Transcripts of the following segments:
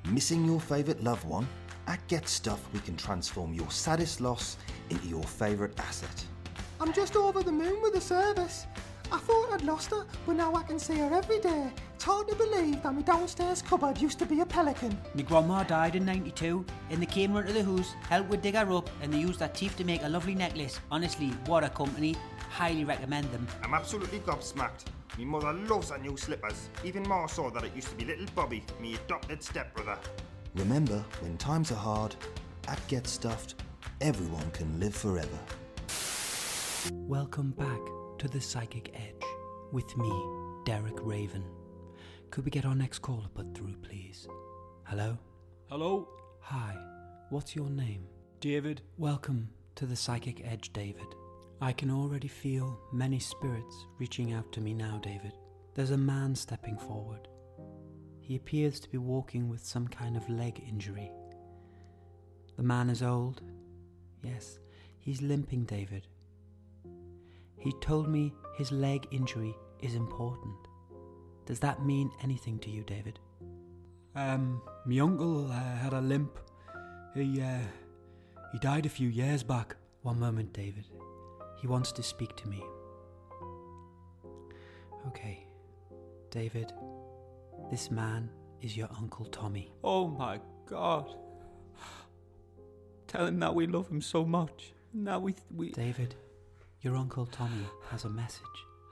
Missing your favourite loved one? At Get Stuffed, we can transform your saddest loss into your favourite asset. I'm just over the moon with the service. I thought I'd lost her, but now I can see her every day. It's hard to believe that my downstairs cupboard used to be a pelican. My grandma died in 92 and they came round to the house, helped with dig her up and they used that teeth to make a lovely necklace. Honestly, what a company. Highly recommend them. I'm absolutely gobsmacked. Me mother loves her new slippers, even more so that it used to be little Bobby, me adopted stepbrother. Remember, when times are hard, at Get Stuffed, everyone can live forever. Welcome back to The Psychic Edge with me, Derek Raven. Could we get our next caller put through, please? Hello? Hello? Hi, what's your name? David. Welcome to The Psychic Edge, David. I can already feel many spirits reaching out to me now, David. There's a man stepping forward. He appears to be walking with some kind of leg injury. The man is old. Yes, he's limping, David. He told me his leg injury is important. Does that mean anything to you, David? My uncle had a limp. He died a few years back. One moment, David. He wants to speak to me. Okay, David, this man is your Uncle Tommy. Oh my God. Tell him that we love him so much. Now we... David, your Uncle Tommy has a message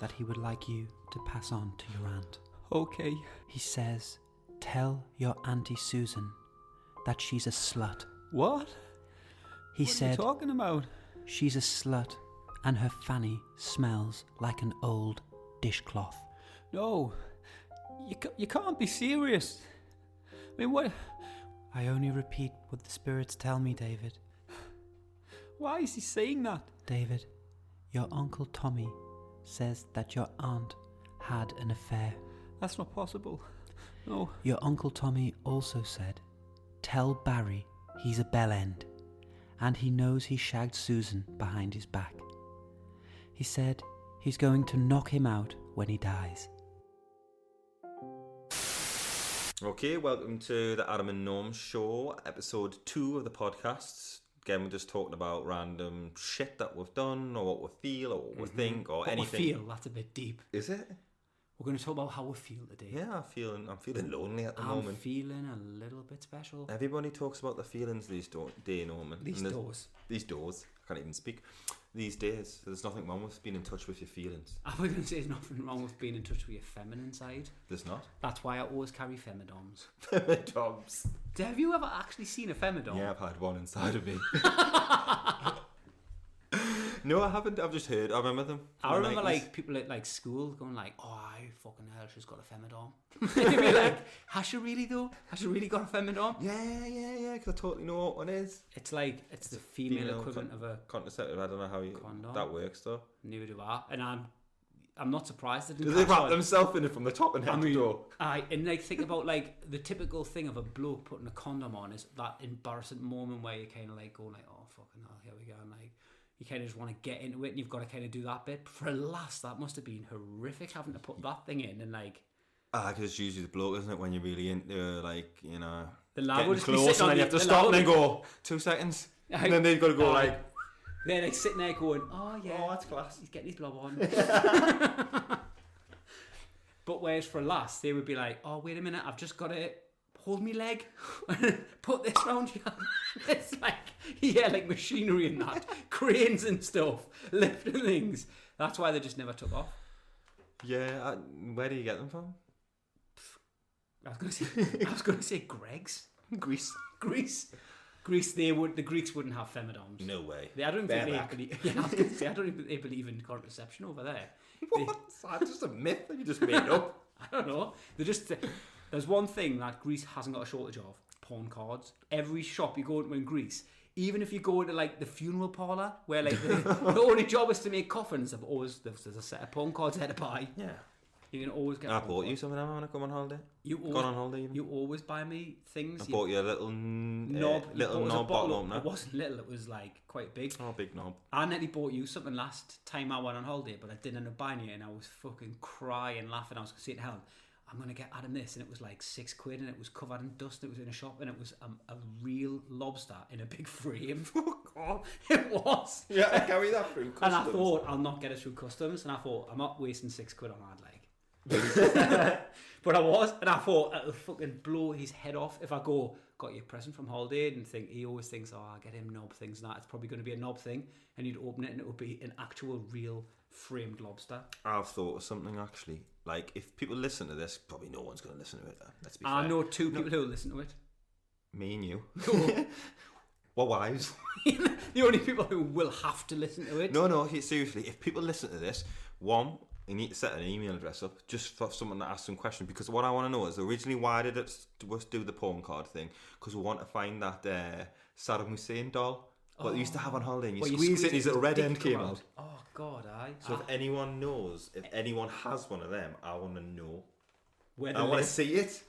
that he would like you to pass on to your aunt. Okay. He says, tell your Auntie Susan that she's a slut. What? He What said, are you talking about? She's a slut and her fanny smells like an old dishcloth. No. You can't be serious. I mean, what... I only repeat what the spirits tell me, David. Why is he saying that? David, your Uncle Tommy says that your aunt had an affair. That's not possible. No. Your Uncle Tommy also said, tell Barry he's a bellend, and he knows he shagged Susan behind his back. He said he's going to knock him out when he dies. Okay, welcome to the Adam and Norm Show, episode 2 of the podcasts. Again, we're just talking about random shit that we've done, or what we feel, or what we think, or What anything. we feel, that's a bit deep. Is it? We're going to talk about how we feel today. Yeah, I'm feeling lonely at the I'm moment. feeling a little bit special. Everybody talks about their feelings these days, Norman. These And there's- doors. These doors. I can't even speak. These days. There's nothing wrong with being in touch with your feelings. I was going to say there's nothing wrong with being in touch with your feminine side. There's not. That's why I always carry femidoms. Dogs. Have you ever actually seen a femidom? Yeah, I've had one inside of me. No, I haven't. I've just heard. I remember them. I from the remember 90s. like people at like school going like, "Oh, fucking hell, she's got a femidom." You'd be like, "Has she really though? Has she really got a femidom?" Yeah, because I totally know what one is. It's like it's the female equivalent of a Contraceptive. I don't know how condom. that works though. Neither do I, and I'm not surprised. Do they wrap themselves in it from the top and head to toe? And like think about like the typical thing of a bloke putting a condom on is that embarrassing moment where you kind of like go like, "Oh fucking hell, here we go," and like. You kind of just want to get into it and you've got to kind of do that bit. But for a lass, that must have been horrific having to put that thing in and like... Because it's usually the bloke, isn't it, when you're really into, like, you know... The lad will getting just be close sitting and then on you have to stop and then go, 2 seconds. And then they've got to go like... They're like sitting there going, "Oh yeah, Oh, that's class. he's getting his blob on." But whereas for a lass, they would be like, "Oh, wait a minute, I've just got to hold me leg, put this round you." It's like, yeah, like machinery and that, cranes and stuff, lifting things. That's why they just never took off. Yeah, where do you get them from? I was gonna say Greg's. Greece. The Greeks wouldn't have femidoms. No way. I don't think they believe. Yeah, I was gonna say, I don't think they believe in contraception over there. What? That's just a myth that you just made up. I don't know. There's one thing that Greece hasn't got a shortage of: porn cards. Every shop you go into in Greece, even if you go into like the funeral parlour, where like the only job is to make coffins, there's a set of porn cards there to buy. Yeah. You can always get. I bought you some of them when I come on holiday. Gone on holiday even. You always buy me things. I bought you a little knob. knob bottle opener. It wasn't little. It was like quite big. Oh, big knob. I nearly bought you something last time I went on holiday, but I didn't end up buying it, and I was fucking crying, laughing. I was saying, "Helen, I'm going to get Adam this, and it was like £6, and it was covered in dust, and it was in a shop, and it was a real lobster in a big frame. It was. Yeah, I carry that through customs. And I thought, I'll not get it through customs, and I thought, I'm not wasting £6 on that, like. But I was, and I thought, it'll fucking blow his head off if I go, got your present from holiday, and think, he always thinks, oh, I'll get him knob things, and that, it's probably going to be a knob thing, and you'd open it, and it would be an actual, real, framed lobster. I've thought of something, actually. Like, if people listen to this, probably no one's going to listen to it. Let's be fair. I know 2 people who will listen to it. Me and you. We're wives. The only people who will have to listen to it. No, seriously, if people listen to this, one, you need to set an email address up just for someone to ask some questions, because what I want to know is originally why did it was do the porn card thing? Because we want to find that Saddam Hussein doll what they used to have on holiday, and you squeeze it and his little red end came out. Oh God, aye. So if anyone knows, if anyone has one of them, I want to know. Where I want to see it.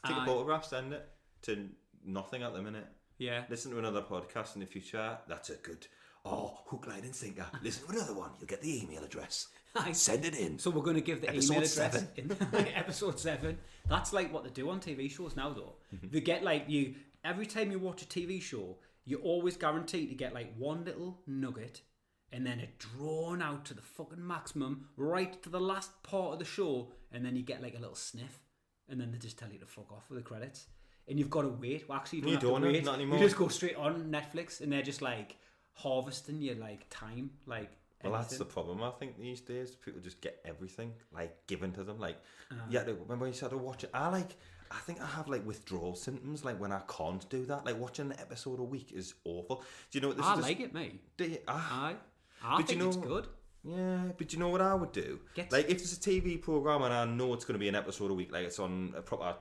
Take Aye. a photograph, send it to nothing at the minute. Yeah. Listen to another podcast in the future. That's a good. Oh, hook, line and sinker. Listen to another one. You'll get the email address. Aye. Send it in. So we're going to give the Episode email address 7. in episode 7. That's like what they do on TV shows now, though. They get like you every time you watch a TV show, you're always guaranteed to get like one little nugget, and then it drawn out to the fucking maximum, right to the last part of the show, and then you get like a little sniff, and then they just tell you to fuck off with the credits, and you've got to wait. Well, actually, you don't have to wait. Not anymore. You just go straight on Netflix, and they're just like harvesting your like time, like. Well, anything. that's the problem. I think these days people just get everything like given to them. Like, yeah, remember when you said to watch it? I think I have like withdrawal symptoms. Like when I can't do that. Like watching an episode a week is awful. Do you know what this I is? like it, mate. Do you? I think it's good. Yeah, but you know what I would do? Like if it's a TV program and I know it's going to be an episode a week, like it's on a proper,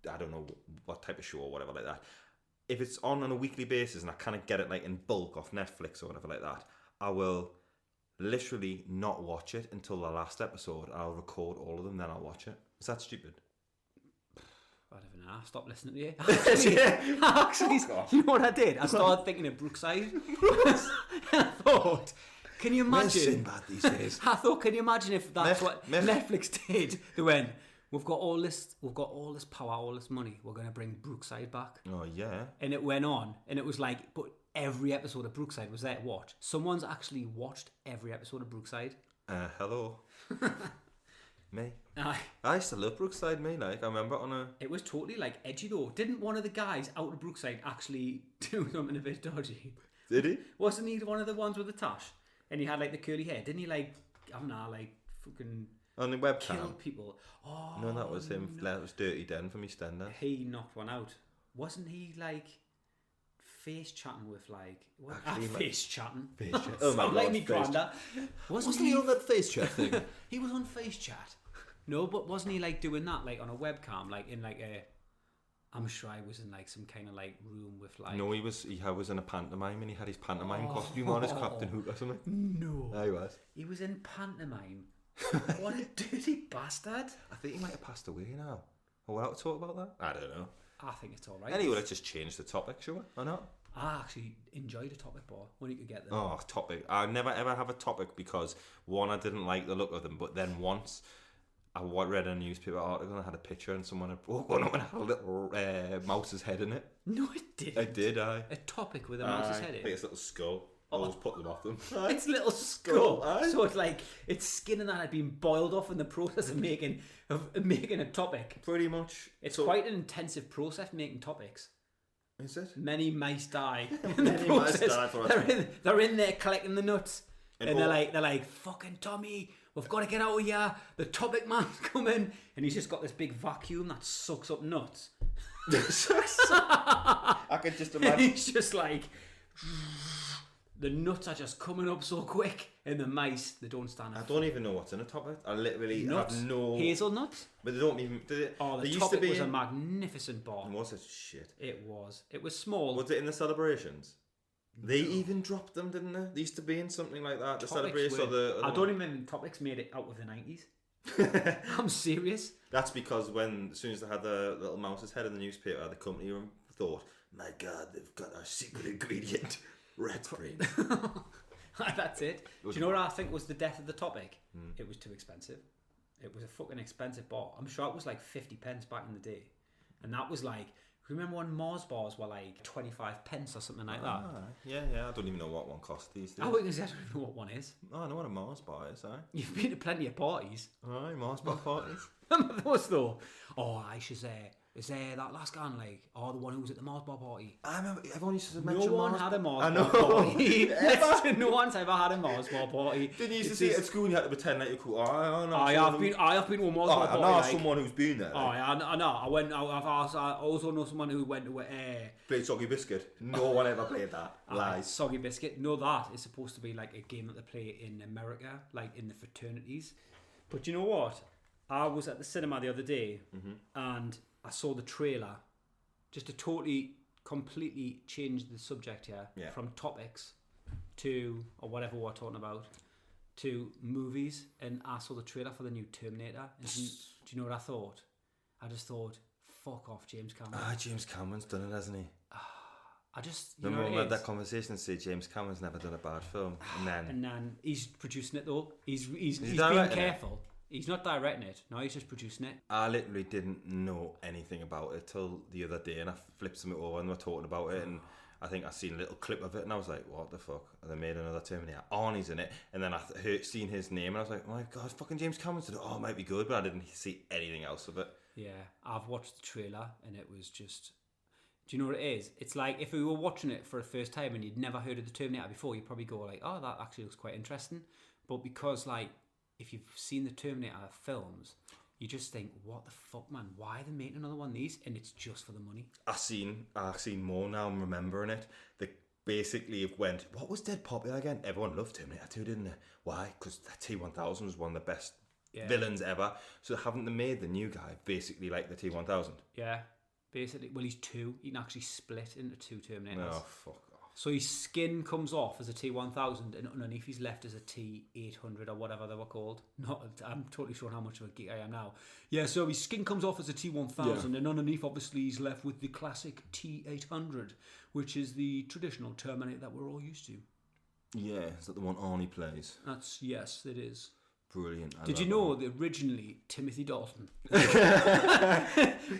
I don't know what type of show or whatever like that. If it's on a weekly basis and I kind of get it like in bulk off Netflix or whatever like that, I will literally not watch it until the last episode. I'll record all of them, then I'll watch it. Is that stupid? I don't know. I stopped listening to you. Actually, you know what I did? I started thinking of Brookside. I thought, can you Where's imagine? Sinbad these days? I thought, can you imagine if that's what Meth. Netflix did? They went, we've got all this power, all this money. We're going to bring Brookside back. Oh yeah. And it went on, and it was like, but every episode of Brookside was there to watch. Someone's actually watched every episode of Brookside. Hello. Me. Aye. I used to love Brookside, me. Like I remember on a. It was totally like edgy though. Didn't one of the guys out of Brookside actually do something a bit dodgy? Did he? Wasn't he one of the ones with the tash? And he had like the curly hair. Didn't he like, I don't know, like fucking On the kill webcam. people? Oh, No, that was him. That was Dirty Den from EastEnders. He knocked one out. Wasn't he like face chatting with like what? Actually, like- face chatting? Face chat. Oh my Sound like God, me face granddad. Wasn't he on that face chat thing? He was on face chat. No, but wasn't he like doing that like on a webcam, like in like a? I'm sure I was in like some kind of like room with like. No, he was in a pantomime and he had his pantomime costume on as Captain Hook or something. No. He was. He was in pantomime. What a dirty bastard. I think he might have passed away now. Are we allowed to talk about that? I don't know. I think it's alright. Anyway, let's just change the topic, shall we? Or not? I actually enjoyed a topic bar when you could get them. Oh, topic. I never ever have a topic because one, I didn't like the look of them, but then once I read a newspaper article and I had a picture and someone had brought one up and had a little mouse's head in it. No, it didn't. I did, aye. A topic with a mouse's head I in. think it's a little skull. Always put them off them. It's little skull. Aye. So it's like its skin and that had been boiled off in the process of making a topic. Pretty much. It's So- quite an intensive process making topics. Is it? Many mice die. in Many the mice process. die for us. They're in there collecting the nuts. And And all- they're like, fucking Tommy, we've got to get out of here. The topic man's coming. And he's just got this big vacuum that sucks up nuts. I could just And imagine. he's just like, the nuts are just coming up so quick. And the mice, they don't stand I up. don't even know what's in a topic. I literally Nuts, have no. hazelnuts. But they don't even. Did it? Oh, they the used to topic be was a in- magnificent bar. Was it shit? It was. It was small. Was it in the celebrations? They even dropped them, didn't they? They used to be in something like that. The Topics celebrations or were- the. I don't even think Topics made it out of the 90s. I'm serious. That's because as soon as they had the little mouse's head in the newspaper, the company thought, "My God, they've got our secret ingredient, rat brain." That's it. Do you know what I think was the death of the topic? It was too expensive. it was a fucking expensive bar. I'm sure it was like 50 pence back in the day. And that was like, remember when Mars bars were like 25 pence or something like that? Yeah, I don't even know what one costs these days. I don't even know what one is. Oh, I know what a Mars bar is, You've been to plenty of parties. Aye, Mars bar parties. Remember those though? Oh, I should say, is there that last guy, like, the one who was at the Mars bar party? I remember everyone used to No mention one Mars had a bar. Mars bar party. No one's ever had a Mars bar party. Didn't you used to see it at school and you had to pretend like you're cool? I know. I have been to a Mars bar I party. know like, someone who's been there. Oh, yeah, I know. I also know someone who went to Played Soggy Biscuit. No one ever played that. Lies. Soggy Biscuit. No, that is supposed to be like a game that they play in America, like in the fraternities. But you know what? I was at the cinema the other day and I saw the trailer. Just to totally, completely change the subject here from topics to, or whatever we're talking about, to movies. And I saw the trailer for the new Terminator. And do you know what I thought? I just thought, fuck off, James Cameron. James Cameron's done it, hasn't he? I just, Remember when we had that conversation and say James Cameron's never done a bad film, and then he's producing it though. He's being directing careful. He's not directing it. No, he's just producing it. I literally didn't know anything about it till the other day, and I flipped something over and we're talking about it, and I think I seen a little clip of it, and I was like, "What the fuck?" And they made another Terminator. Arnie's in it, and then I seen his name, and I was like, "Oh my god, fucking James Cameron's in it. Oh, it might be good," but I didn't see anything else of it. Yeah, I've watched the trailer, and it was just. Do you know what it is? It's like if we were watching it for the first time and you'd never heard of the Terminator before, you'd probably go like, "Oh, that actually looks quite interesting." But because like if you've seen the Terminator films, you just think, "What the fuck, man? Why are they making another one of these?" And it's just for the money. I've seen more now. I'm remembering it. They basically went, "What was dead popular again?" Everyone loved Terminator 2, didn't they? Why? Because the T-1000 was one of the best villains ever. So haven't they made the new guy basically like the T-1000? Yeah, basically. Well, he's two. He can actually split into two Terminators. Oh, fuck off. So his skin comes off as a T-1000 and underneath he's left as a T-800 or whatever they were called. I'm totally sure how much of a geek I am now. Yeah, so his skin comes off as a T-1000 and underneath obviously he's left with the classic T-800, which is the traditional Terminator that we're all used to. Yeah, is that the one Arnie plays? Yes, it is. Brilliant. Did you know that originally Timothy Dalton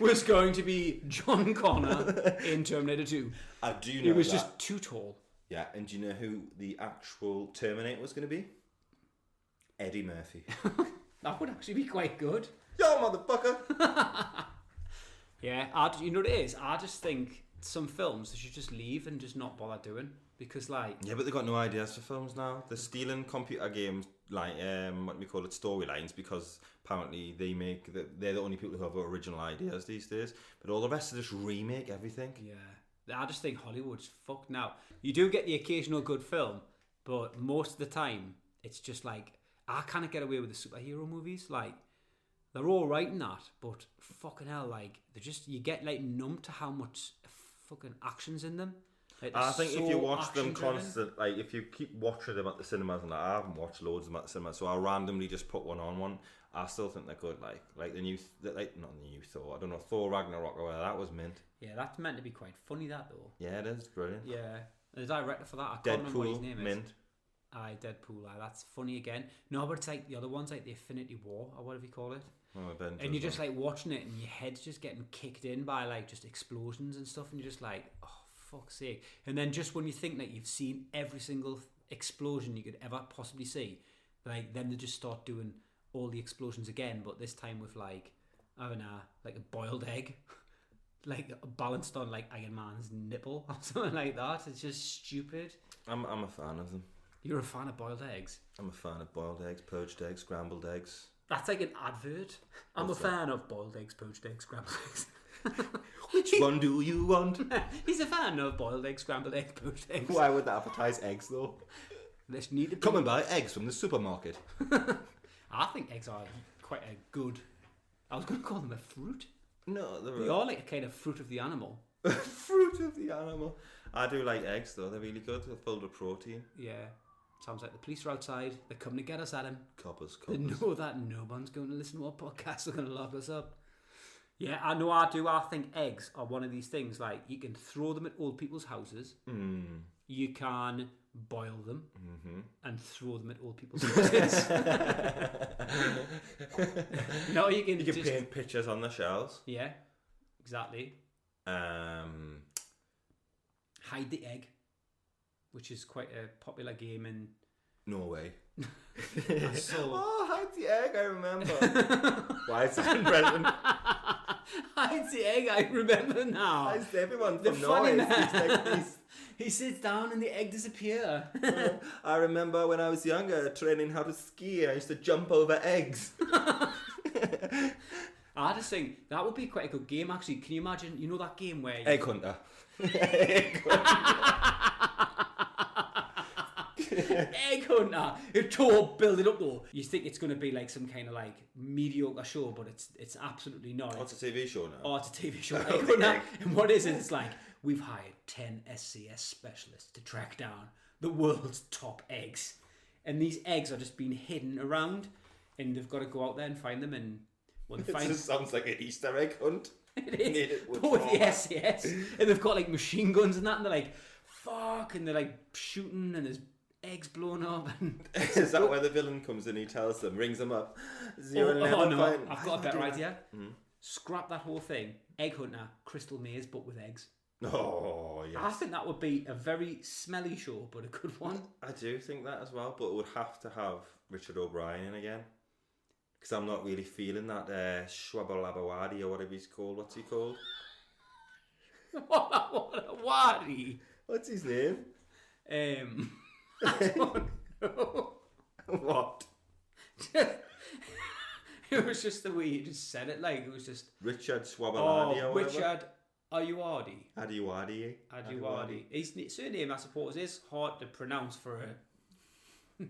was going to be John Connor in Terminator 2? I do know He was that. just too tall. Yeah, and do you know who the actual Terminator was going to be? Eddie Murphy. That would actually be quite good. Yo, motherfucker! Yeah, you know what it is? I just think some films they should just leave and just not bother doing because, like, Yeah, but they've got no ideas for films now. They're stealing computer games, like what do we call it, storylines, because apparently they're the only people who have original ideas these days. But all the rest are just remake everything. yeah, I just think Hollywood's fucked now. You do get the occasional good film, but most of the time it's just like I can't get away with the superhero movies. Like they're all right in that, but fucking hell, like they just you get like numb to how much fucking action's in them. Like, I think if you watch them action-driven. constant, like if you keep watching them at the cinemas, and I haven't watched loads of them at the cinemas, so I randomly just put one. I still think they're good. Like the new, like not the new Thor. I don't know, Thor Ragnarok or whatever. That was mint. Yeah, that's meant to be quite funny. That though. Yeah, it is brilliant. Yeah, the director for that, I can't remember what his Deadpool, name is. mint. Aye, Deadpool. Aye, that's funny again. No, but it's like the other one's like the Infinity War or whatever you call it. Oh, And you're just like watching it, and your head's just getting kicked in by like just explosions and stuff, and you're just like, oh fuck's sake! And then just when you think that you've seen every single explosion you could ever possibly see, like then they just start doing all the explosions again, but this time with like I don't know, like a boiled egg, like balanced on like Iron Man's nipple or something like that. It's just stupid. I'm a fan of them. You're a fan of boiled eggs? I'm a fan of boiled eggs, poached eggs, scrambled eggs. That's like an advert. I'm What's a fan of boiled eggs, poached eggs, scrambled eggs. Which one do you want? He's a fan of boiled eggs, scrambled eggs, poached eggs. Why would they advertise eggs though? This need to be... Come and buy eggs from the supermarket. I think eggs are quite a good... I was going to call them a fruit. No, They are like a kind of fruit of the animal. fruit of the animal. I do like eggs though. They're really good. They're full of protein. Yeah. Sounds like the police are outside. They're coming to get us, Adam. Coppers. They know that no one's going to listen to our podcast. They're going to lock us up. Yeah, I know I do. I think eggs are one of these things. Like, you can throw them at old people's houses. You can boil them, and throw them at old people's houses. No, you can just paint pictures on the shelves. Yeah, exactly. Hide the egg, which is quite a popular game in Norway. So, Oh, hide the egg, I remember. Why is that present? hide the egg, I remember now. Why is everyone The from funny Norway? man. It's like these- He sits down and the egg disappears. I remember when I was younger training how to ski. I used to jump over eggs. I just think that would be quite a good game, actually. Can you imagine, you know that game where... Egg hunter. Egg Hunter. It's all build it up though. You think it's going to be like some kind of like mediocre show, but it's absolutely not. What's a TV show now? Oh, it's a TV show. Egg Hunter. And what is it? It's like, we've hired 10 SCS specialists to track down the world's top eggs. And these eggs are just being hidden around, and they've got to go out there and find them. And when they It find just sounds like an Easter egg hunt. it is, Made it with but with the format. SCS, and they've got like machine guns and that, and they're like, fuck, and they're like shooting, and there's eggs blown up. And Is that where the villain comes in? He tells them, rings them up. Zero never no, find. I've got a better idea. Scrap that whole thing. Egg Hunter, Crystal Maze, but with eggs. Oh, yes. I think that would be a very smelly show, but a good one. I do think that as well, but it would have to have Richard O'Brien in again. Because I'm not really feeling that Schwabalabawadi or whatever he's called. What's he called? What a worry. What's his name? I don't know. What? It was just the way you just said it, like, it was just... Richard Swabaladi or whatever? Richard Ayuadi. Adiwadi. Adiwadi. His surname, I suppose, is hard to pronounce for a...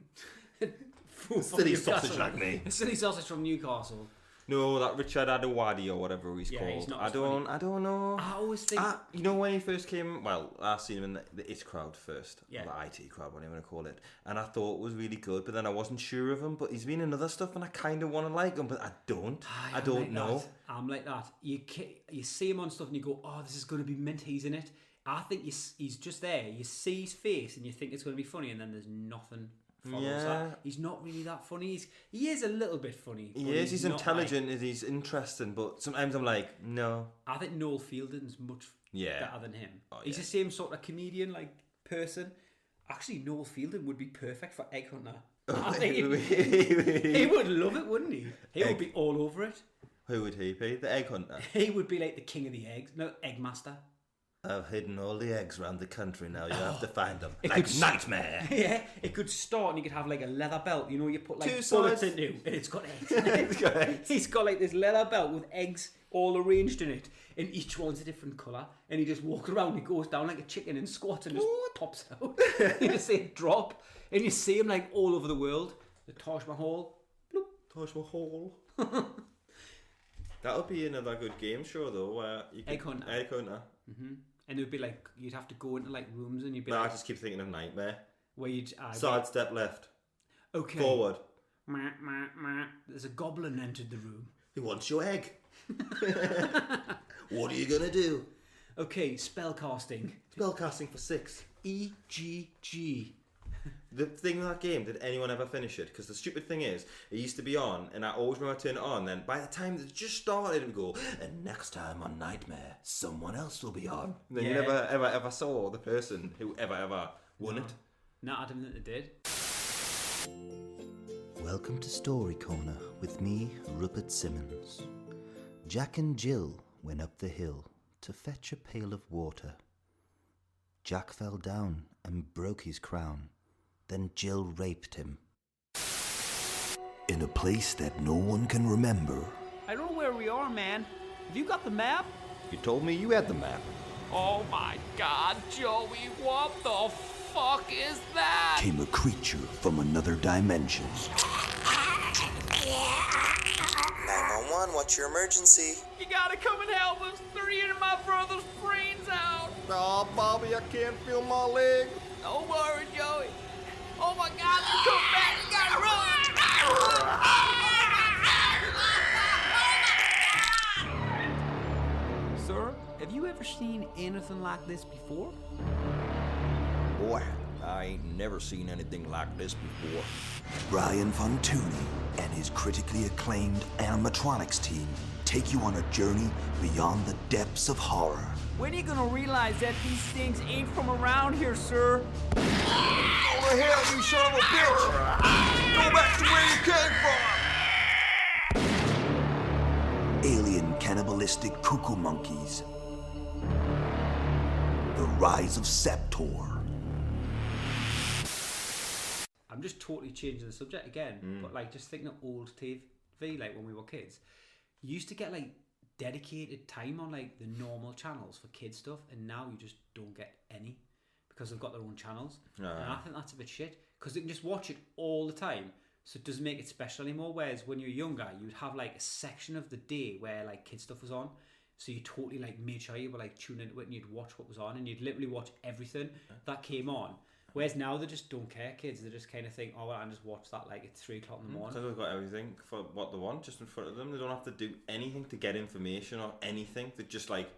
fool from Silly Newcastle. sausage like me. A silly sausage from Newcastle. No, that Richard Adiwadi or whatever he's Yeah, called. he's not I as don't know. I always think... You know when he first came, well, I seen him in the IT crowd first, Yeah. or the IT crowd, whatever you want to call it, and I thought it was really good, but then I wasn't sure of him, but he's been in other stuff and I kind of want to like him, but I don't. I don't like know. that. I'm like that. You see him on stuff and you go, oh, this is going to be mint, he's in it. I think he's just there. You see his face and you think it's going to be funny, and then there's nothing follows Yeah. that. He's not really that funny. He is a little bit funny. He but is, he's not intelligent, he's interesting, but sometimes I'm like, no. I think Noel Fielding's much Yeah. better than him. Oh, He's yeah. the same sort of comedian, like, person. Actually, Noel Fielding would be perfect for Egg Hunter. I think he would love it, wouldn't he? He would be all over it. Who would he be? The egg hunter. He would be like the king of the eggs. No, egg master. I've hidden all the eggs around the country now. You have to find them. It Like could- Nightmare. Yeah, it could start and you could have like a leather belt. You know, you put like Two bullets sides. into, and it's got eggs. in it. He's got like this leather belt with eggs all arranged in it, and each one's a different colour. And he just walks around. He goes down like a chicken and squats and just pops out. You just see it drop, and you see him like all over the world. The Taj Mahal. Taj Mahal. That would be another good game show though. Where you could, Egg Hunter. Egg Hunter. And it would be like you'd have to go into like rooms and you'd be No, I like, just keep thinking of Nightmare. where you'd Side step left. okay. Forward. Meh, meh, meh. There's a goblin entered the room. He wants your egg. What are you gonna do? Okay, spell casting. Spellcasting for 6. EGG. The thing with that game, did anyone ever finish it? Because the stupid thing is, it used to be on, and I always remember turning it on, then by the time it just started, it would go, and next time on Nightmare, someone else will be on. And then you Yeah. never, ever saw the person who ever won it. No, I didn't think they did. Welcome to Story Corner with me, Rupert Simmons. Jack and Jill went up the hill to fetch a pail of water. Jack fell down and broke his crown. Then Jill raped him. In a place that no one can remember. I don't know where we are, man. Have you got the map? You told me you had the map. Oh my god, Joey, what the fuck is that? Came a creature from another dimension. 911, what's your emergency? You gotta come and help us. They're eating my brother's brains out. Oh, Bobby, I can't feel my leg. Don't worry, Joey. Oh my god, they come back. We gotta run. Sir, have you ever seen anything like this before? Boy, I ain't never seen anything like this before. Brian Von Tooney and his critically acclaimed animatronics team take you on a journey beyond the depths of horror. When are you gonna realize that these things ain't from around here, sir? Go to hell, you son of a bitch! Go back to where you came from! Alien cannibalistic cuckoo monkeys. The Rise of Septor. I'm just totally changing the subject again, but like just thinking of old TV, like when we were kids, you used to get like dedicated time on like the normal channels for kid stuff, and now you just don't get any because they've got their own channels. And I think that's a bit shit because they can just watch it all the time, so it doesn't make it special anymore. Whereas when you're younger, you'd have like a section of the day where like kid stuff was on, so you totally like made sure you were like tuned into it and you'd watch what was on, and you'd literally watch everything that came on. Whereas now they just don't care, kids. They just kind of think, oh, well, I can just watch that like at 3 o'clock in the morning. Because they've got everything for what they want just in front of them. They don't have to do anything to get information or anything. They're just like,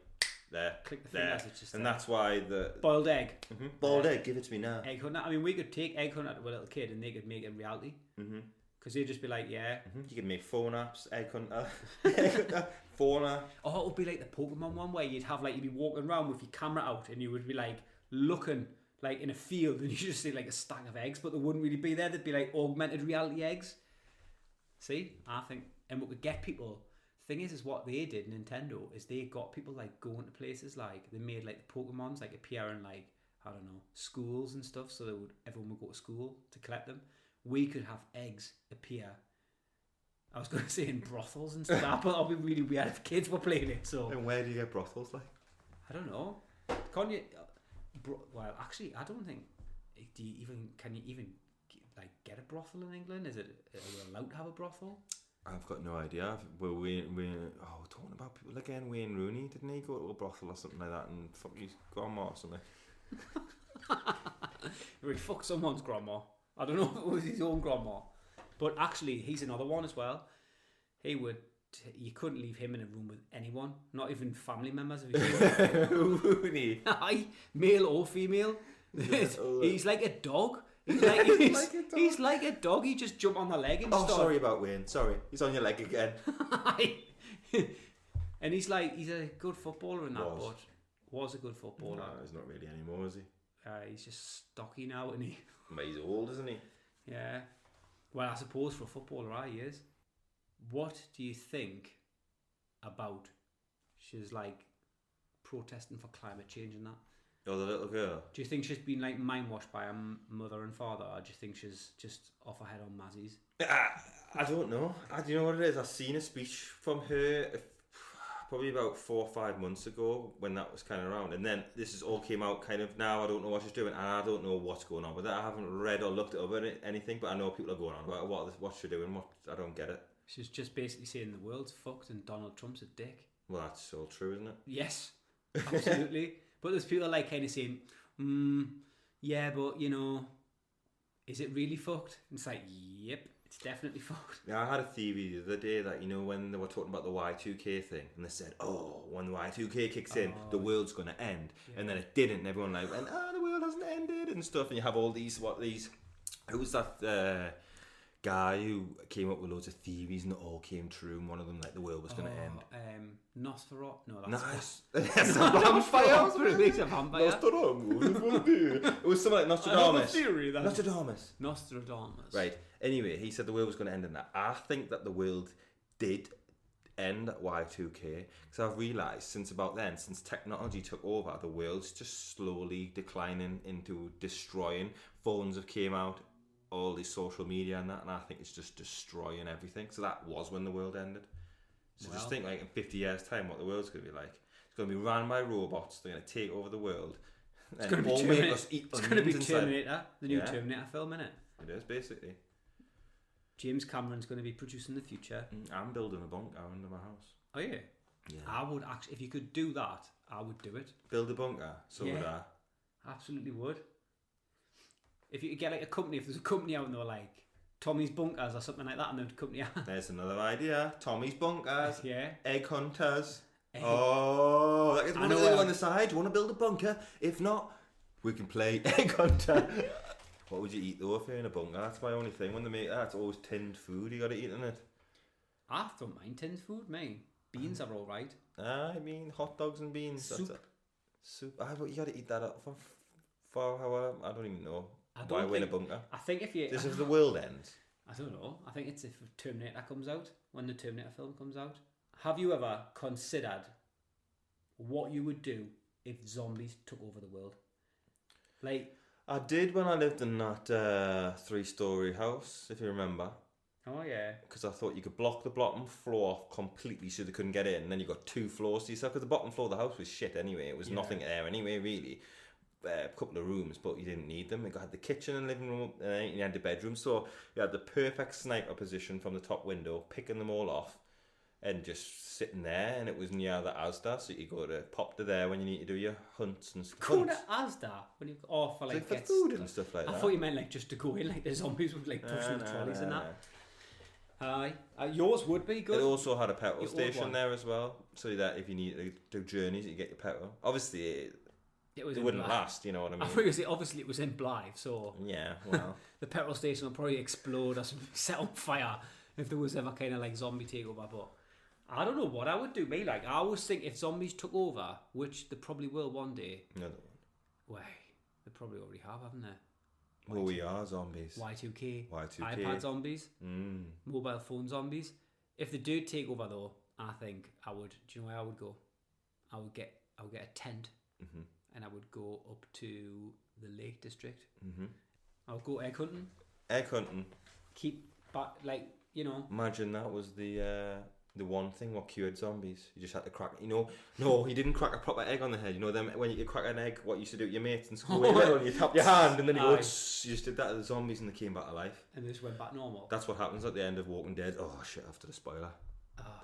there, click the there. fingers, it's just and there. that's why the... Boiled egg. Mm-hmm. Boiled egg, give it to me now. Egg Hunter. I mean, we could take Egg Hunter to a little kid and they could make it reality. Because they'd just be like, yeah. You could make phone apps, Egg Hunter, Egg Hunter, phone app. Oh, it would be like the Pokemon one where you'd have like, you'd be walking around with your camera out and you would be like looking like in a field and you just see like a stack of eggs, but they wouldn't really be there. They'd be like augmented reality eggs. See, I think, and we could get people. The thing is what they did, Nintendo, is they got people like going to places like they made like the Pokemons like appear in like, I don't know, schools and stuff, so everyone would go to school to collect them. We could have eggs appear. I was going to say in brothels and stuff, but that'll be really weird if kids were playing it. So, and where do you get brothels like? I don't know. Can't you? Well, actually, I don't think. Can you even like get a brothel in England? Are you allowed to have a brothel? I've got no idea. We're talking about people again. Wayne Rooney, didn't he go to a brothel or something like that and fuck his grandma or something? He fucked someone's grandma. I don't know if it was his own grandma, but actually, he's another one as well. You couldn't leave him in a room with anyone, not even family members. Rooney, male or female. He's like a dog. He's like a dog. He just jump on the leg and sorry about Wayne. Sorry, he's on your leg again. And he's a good footballer in that, but was a good footballer. No, he's not really anymore, is he? He's just stocky now, isn't he? But he's old, isn't he? Yeah. Well, I suppose for a footballer, he is. What do you think about she's like protesting for climate change and that? Oh, the little girl. Do you think she's been like mind washed by her mother and father, or do you think she's just off her head on Mazzies? I don't know. Do you know what it is? I've seen a speech from her probably about 4 or 5 months ago when that was kind of around, and then this is all came out kind of now. I don't know what she's doing, and I don't know what's going on with it. I haven't read or looked up at anything, but I know people are going on about what's she doing. I don't get it. She's just basically saying the world's fucked and Donald Trump's a dick. Well, that's all true, isn't it? Yes, absolutely. But there's people like kind of saying, yeah, but you know, is it really fucked? And it's like, yep, it's definitely fucked. Yeah, I had a theory the other day that, you know, when they were talking about the Y2K thing, and they said, oh, when the Y2K kicks in, the world's going to end. Yeah. And then it didn't, and everyone like went, the world hasn't ended and stuff. And you have all these, who was that guy who came up with loads of theories and it all came true, and one of them, like, the world was going to end. Nosferatu? No, that's... That's a vampire. He's a vampire. It was something like Nostradamus. Theory, Nostradamus. Right. Anyway, he said the world was going to end in that. I think that the world did end at Y2K, because I've realised since about then, since technology took over, the world's just slowly declining into destroying. Phones have came out, all this social media and that, and I think it's just destroying everything. So that was when the world ended. So just think, like, in 50 years' time, what the world's going to be like. It's going to be ran by robots. They're going to take over the world. It's going to be Terminator. It's going to be Terminator, the new Terminator film, innit? It is, basically. James Cameron's going to be producing the future. I'm building a bunker under my house. Oh, yeah? Yeah. I would actually, if you could do that, I would do it. Build a bunker? So would I. Absolutely would. If you could get like a company, if there's a company out and they were like Tommy's Bunkers or something like that, and the company. There's another idea. Tommy's Bunkers. Yeah. Egg Hunters. Oh, that is one on the side. Do you want to build a bunker? If not, We can play Egg Hunter. What would you eat though if you're in a bunker? That's my only thing. When they make that, it's always tinned food you got to eat in it. I don't mind tinned food, mate. Beans are all right. I mean, hot dogs and beans. Soup. Soup. But you got to eat that up for however. I don't even know. Why we're in a bunker? I think if you... This is the world ends. I don't know. I think it's if Terminator comes out, when the Terminator film comes out. Have you ever considered what you would do if zombies took over the world? Like... I did when I lived in that 3-story house, if you remember. Oh, yeah. Because I thought you could block the bottom floor off completely so they couldn't get in, and then you got 2 floors to yourself, because the bottom floor of the house was shit anyway. It was nothing there anyway, really. A couple of rooms, but you didn't need them. You had the kitchen and living room, and you had the bedroom, so you had the perfect sniper position from the top window, picking them all off, and just sitting there, and it was near the Asda, so you go to pop to there when you need to do your hunts and stuff. Go to Asda when you for like for food and stuff like that. I thought you meant like just to go in, like the zombies would like pushing the trolleys and that. Aye, yours would be good. It also had a petrol station there as well, so that if you need to do journeys, you get your petrol. Obviously, it wouldn't last, you know what I mean? I thought you were saying, obviously it was in Blythe, so yeah, well, the petrol station will probably explode or set on fire if there was ever kind of like zombie takeover. But I don't know what I would do. Me, like I always think if zombies took over, which they probably will one day. No, they won't. Well, they probably already have, haven't they? Well, we are zombies. Y2K. Y2K. iPad zombies. Mobile phone zombies. If they do take over though, I think I would. Do you know where I would go? I would get a tent, and I would go up to the Lake District. I would go egg hunting. Egg hunting. Keep back, like, you know. Imagine that was the one thing what cured zombies. You just had to crack. You know, no, he didn't crack a proper egg on the head. You know them when you crack an egg. What you used to do with your mates in school? You tap your hand and then you go. You just did that to the zombies and they came back to life. And they just went back normal. That's what happens at the end of Walking Dead. Oh shit! After the spoiler,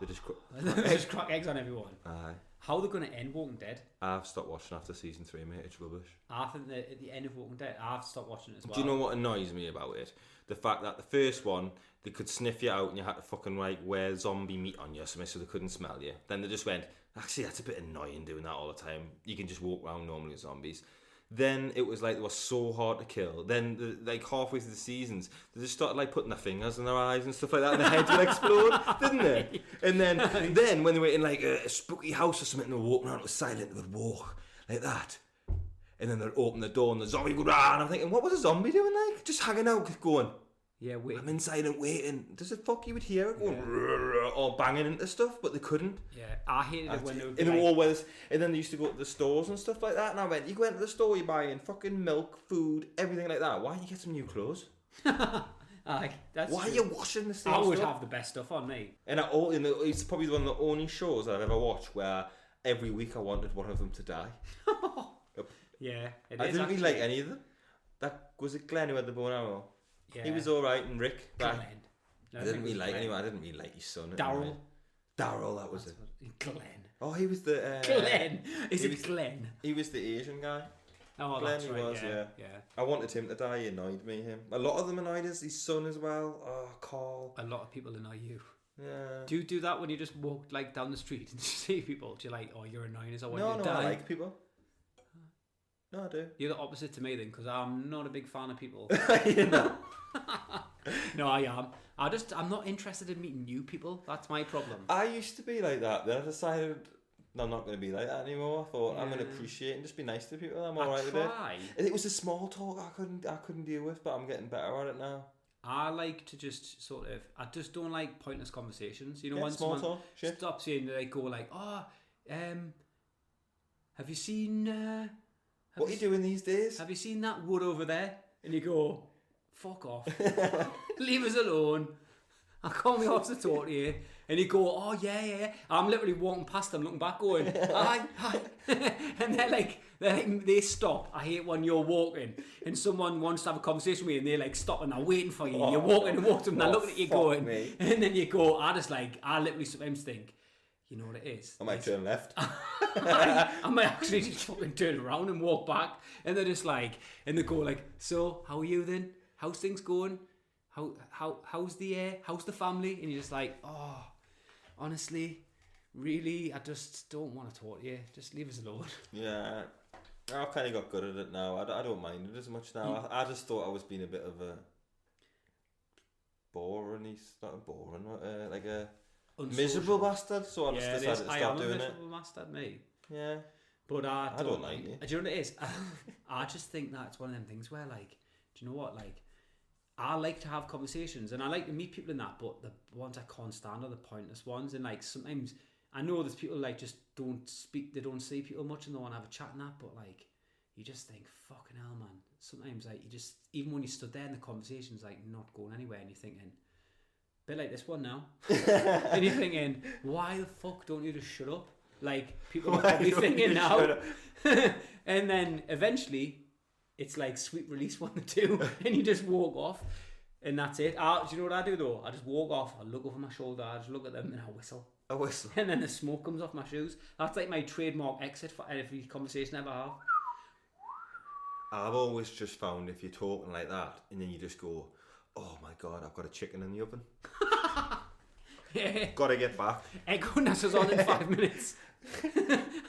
they just crack eggs on everyone. Aye. How are they going to end Walking Dead? I've stopped watching after season 3, mate. It's rubbish. I think that at the end of Walking Dead, I've stopped watching it as well. Do you know what annoys me about it? The fact that the first one, they could sniff you out and you had to fucking like wear zombie meat on you or something so they couldn't smell you. Then they just went, actually that's a bit annoying doing that all the time. You can just walk around normally with zombies. Then it was like they were so hard to kill. Then like halfway through the seasons, they just started like putting their fingers in their eyes and stuff like that, and their heads would explode, didn't they? And then when they were in like a spooky house or something, and they were walking around, it was silent. They would walk like that, and then they'd open the door and the zombie would run. I'm thinking, what was a zombie doing? Like just hanging out, going. Yeah, wait. I'm inside and waiting. Does it fuck you would hear it going or banging into stuff, but they couldn't. Yeah, I hated it when they would be in the always. And then they used to go to the stores and stuff like that. And I went, you go into the store, you're buying fucking milk, food, everything like that. Why don't you get some new clothes? That's why true. Are you washing the same I would stuff? have the best stuff on me. And it's probably one of the only shows that I've ever watched where every week I wanted one of them to die. Yep. Yeah, I didn't really like any of them. That was it. Glenn who had the bow and arrow. Yeah. He was all right, and Rick. Glenn. I didn't really like anyone. I didn't really like his son. Daryl. Daryl, that was it. Glenn. Oh, he was the Glenn. Is it Glenn? He was the Asian guy. Oh, Glenn, that's right. Yeah. I wanted him to die. He annoyed me. Him. A lot of them annoyed us. His son as well. Oh, Carl. A lot of people annoy you. Yeah. Do you do that when you just walk like down the street and see people? Do you like, oh, you're annoying us? I want No, you to no, die. I like people. No, I do. You're the opposite to me then, because I'm not a big fan of people. You know. No, I am. I'm not interested in meeting new people. That's my problem. I used to be like that. Then I decided I'm not going to be like that anymore. I thought I'm going to appreciate and just be nice to people. I'm alright with it. And it was a small talk I couldn't deal with, but I'm getting better at it now. I like to just sort of. I just don't like pointless conversations. You know, when small someone talk, stops you and they go like, "Oh, have you seen? What are you doing these days? Have you seen that wood over there?" And you go, "Fuck off, leave us alone. I can't be asked to talk to you." And you go, "Oh yeah." I'm literally walking past them, looking back, going, "Hi." And they stop. I hate when you're walking and someone wants to have a conversation with you and they like stop and they're waiting for you. You're walking and walking and they're looking at you going, and then you go, I literally sometimes think, you know what it is? I might turn left. I might actually just fucking turn around and walk back, and they're just like, and they go like, "So how are you then? How's things going? How's the air? How's the family?" And you're just like, "Oh, honestly, really, I just don't want to talk to you. Just leave us alone." Yeah. I've kind of got good at it now. I don't mind it as much now. I just thought I was being a bit of a boring. He's not a boring, like a miserable bastard. So I just decided to stop doing it. I am a miserable bastard, me. Yeah. But I don't like it. Do you know what it is? I just think that's one of them things where, like, do you know what? Like, I like to have conversations and I like to meet people in that, but the ones I can't stand are the pointless ones. And like sometimes I know there's people like just don't speak, they don't see people much and they want to have a chat and that, but like you just think, fucking hell, man. Sometimes like you just, even when you stood there in the conversation's like not going anywhere and you're thinking, a bit like this one now. And you're thinking, why the fuck don't you just shut up? Like people are probably thinking now. And then eventually it's like sweet release 1 or 2 and you just walk off and that's it. Do you know what I do though? I just walk off, I look over my shoulder, I just look at them and I whistle. A whistle. And then the smoke comes off my shoes. That's like my trademark exit for every conversation I ever have. I've always just found if you're talking like that and then you just go, oh my God, I've got a chicken in the oven. Yeah. Got to get back. Egg hunters is on in 5 minutes.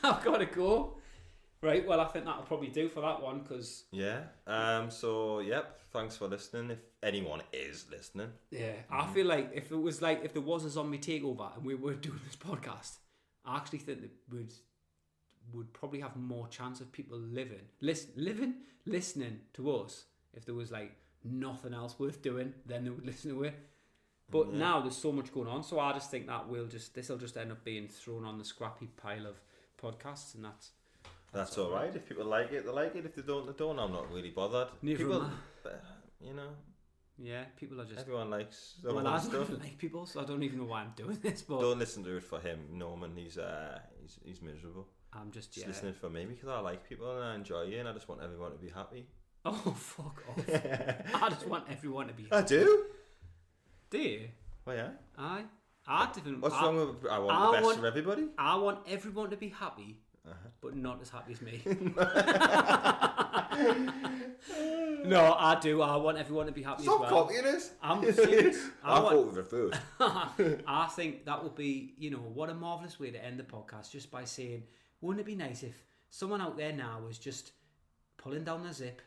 I've got to go. Right, well, I think that'll probably do for that one, because... Yeah, so, yep, thanks for listening, if anyone is listening. Yeah, I feel like if there was a zombie takeover and we were doing this podcast, I actually think that would probably have more chance of people listening to us if there was, like, nothing else worth doing, then they would listen to it. But now there's so much going on, so I just think that this will just end up being thrown on the scrappy pile of podcasts, and that's all right. If people like it, they like it. If they don't, they don't. I'm not really bothered. People, you know. Yeah, people are just... Everyone likes I don't even like people, so I don't even know why I'm doing this, but... Don't listen to it for him, Norman. He's miserable. I'm just listening for me because I like people and I enjoy you and I just want everyone to be happy. Oh, fuck off. I just want everyone to be happy. I do? Do you? Well, yeah. What's wrong with... I want the best for everybody? I want everyone to be happy, but not as happy as me. No, I do. I want everyone to be happy as well. Stop copying us. I'm serious. I thought we were first. I think that would be, what a marvellous way to end the podcast, just by saying, wouldn't it be nice if someone out there now was just pulling down the zip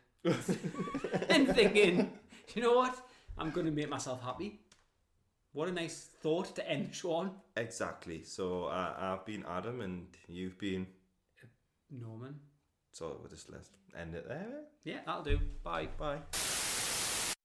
and thinking, you know what? I'm going to make myself happy. What a nice thought to end the show on. Exactly. So I've been Adam and you've been... Norman. So we'll just let's end it there. Yeah, that'll do. Bye. Bye.